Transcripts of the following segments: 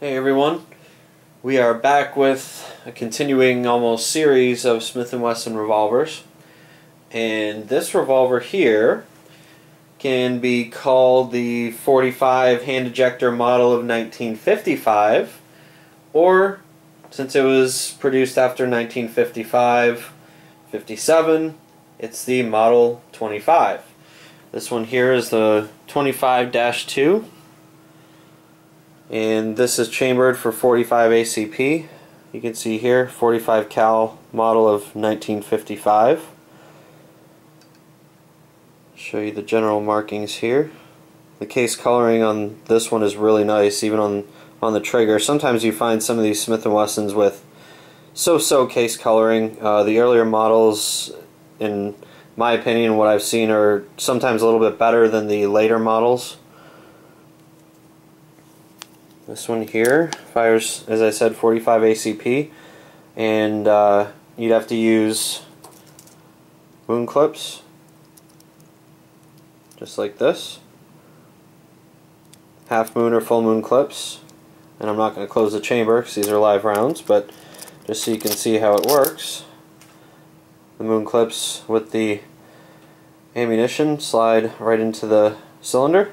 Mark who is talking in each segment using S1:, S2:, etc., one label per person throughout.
S1: Hey everyone, we are back with a continuing almost series of Smith & Wesson revolvers, and this revolver here can be called the 45 hand ejector model of 1955, or since it was produced after 1955-57, it's the Model 25. This one here is the 25-2. And this is chambered for 45 ACP. You can see here, 45 cal model of 1955. Show you the general markings here. The case coloring on this one is really nice, even on the trigger. Sometimes you find some of these Smith & Wessons with so-so case coloring. The earlier models, in my opinion, what I've seen, are sometimes a little bit better than the later models. This one here fires, as I said, 45 ACP, and you'd have to use wound clips, just like this, half moon or full moon clips. And I'm not going to close the chamber because these are live rounds, but just so you can see how it works, the moon clips with the ammunition slide right into the cylinder.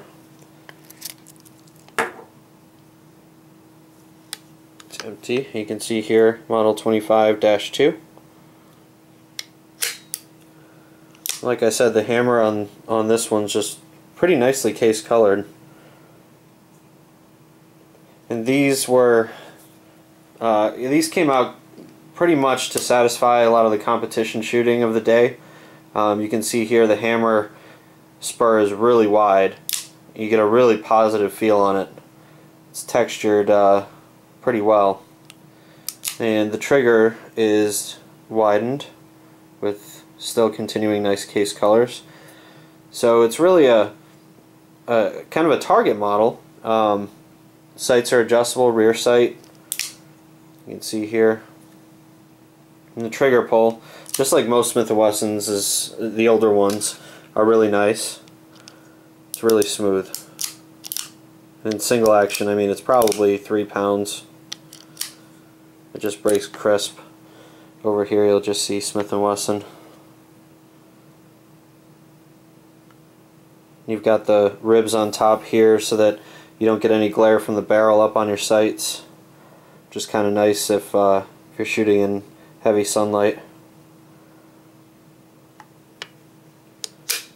S1: Empty. You can see here Model 25-2. Like I said, the hammer on this one's just pretty nicely case colored. And these were these came out pretty much to satisfy a lot of the competition shooting of the day. You can see here the hammer spur is really wide. You get a really positive feel on it. It's textured pretty well, and the trigger is widened with still continuing nice case colors. So it's really a kind of a target model. Sights are adjustable, rear sight, you can see here, and the trigger pull, just like most Smith & Wessons, is the older ones, are really nice. It's really smooth. In single action, I mean, it's probably 3 pounds. It just breaks crisp. Over here you'll just see Smith & Wesson. You've got the ribs on top here so that you don't get any glare from the barrel up on your sights. Just kind of nice if you're shooting in heavy sunlight. Let's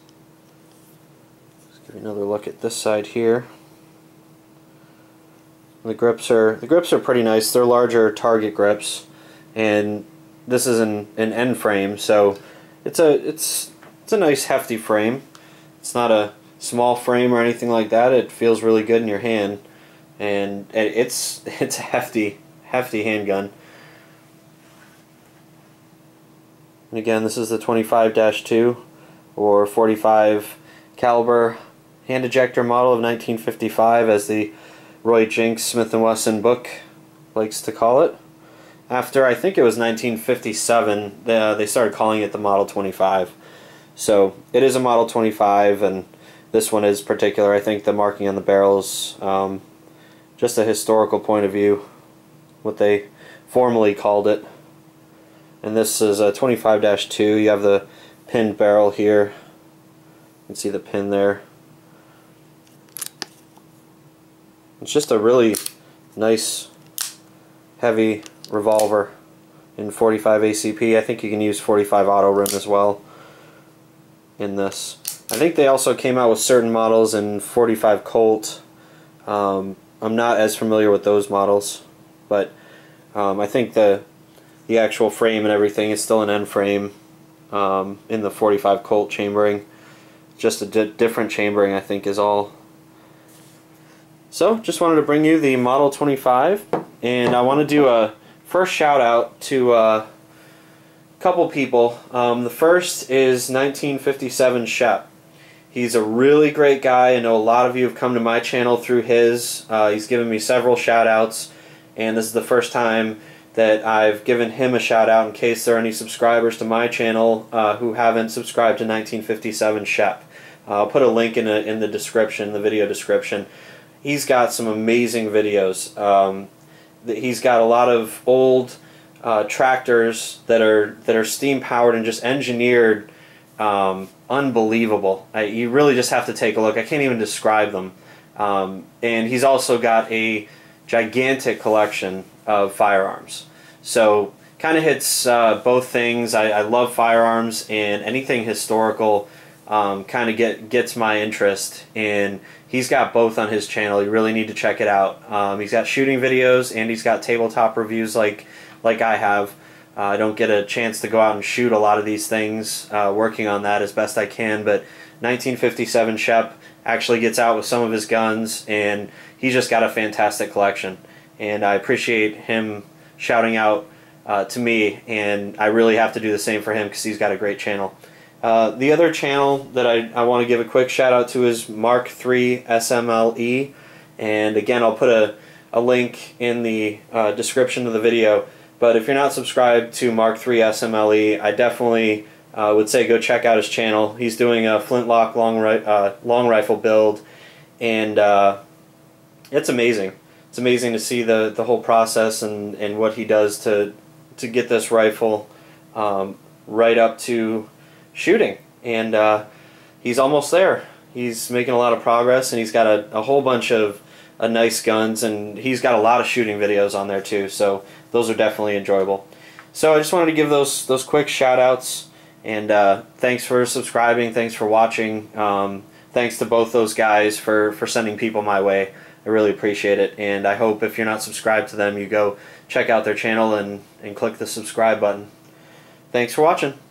S1: give you another look at this side here. The grips are pretty nice. They're larger target grips, and this is an end frame, so it's a nice hefty frame. It's not a small frame or anything like that. It feels really good in your hand, and it's a hefty handgun. And again, this is the 25-2 or 45 caliber hand ejector model of 1955, as the Roy Jenks Smith & Wesson book likes to call it. After, I think it was 1957, they started calling it the Model 25. So it is a Model 25, and this one is particular. I think the marking on the barrels, just a historical point of view, what they formerly called it. And this is a 25-2. You have the pinned barrel here. You can see the pin there. It's just a really nice, heavy revolver in 45 ACP. I think you can use 45 auto rim as well in this. I think they also came out with certain models in 45 Colt. I'm not as familiar with those models, but I think the actual frame and everything is still an end frame in the 45 Colt chambering. Just a different chambering, I think, is all. So, just wanted to bring you the Model 25, and I want to do a first shout out to a couple people. The first is 1957 Shep. He's a really great guy. I know a lot of you have come to my channel through his. He's given me several shout outs, and this is the first time that I've given him a shout out in case there are any subscribers to my channel who haven't subscribed to 1957 Shep. I'll put a link in the description, the video description. he's got some amazing videos. He's got a lot of old tractors that are steam powered and just engineered, unbelievable. You really just have to take a look. I can't even describe them. And he's also got a gigantic collection of firearms. So kind of hits both things. I love firearms, and anything historical kind of gets my interest. And he's got both on his channel. You really need to check it out. He's got shooting videos, and he's got tabletop reviews like I have. I don't get a chance to go out and shoot a lot of these things, working on that as best I can, but 1957 Shep actually gets out with some of his guns, and he's just got a fantastic collection. And I appreciate him shouting out to me, and I really have to do the same for him because he's got a great channel. The other channel that I want to give a quick shout out to is Mark III SMLE, and again I'll put a link in the description of the video. But if you're not subscribed to Mark III SMLE, I definitely would say go check out his channel. He's doing a flintlock long rifle build, and it's amazing. It's amazing to see the whole process and what he does to get this rifle right up to shooting. And he's almost there. He's making a lot of progress, and he's got a whole bunch of nice guns, and he's got a lot of shooting videos on there too, so those are definitely enjoyable. So I just wanted to give those quick shout outs, and thanks for subscribing, thanks for watching, thanks to both those guys for sending people my way. I really appreciate it, and I hope if you're not subscribed to them, you go check out their channel and click the subscribe button. Thanks for watching.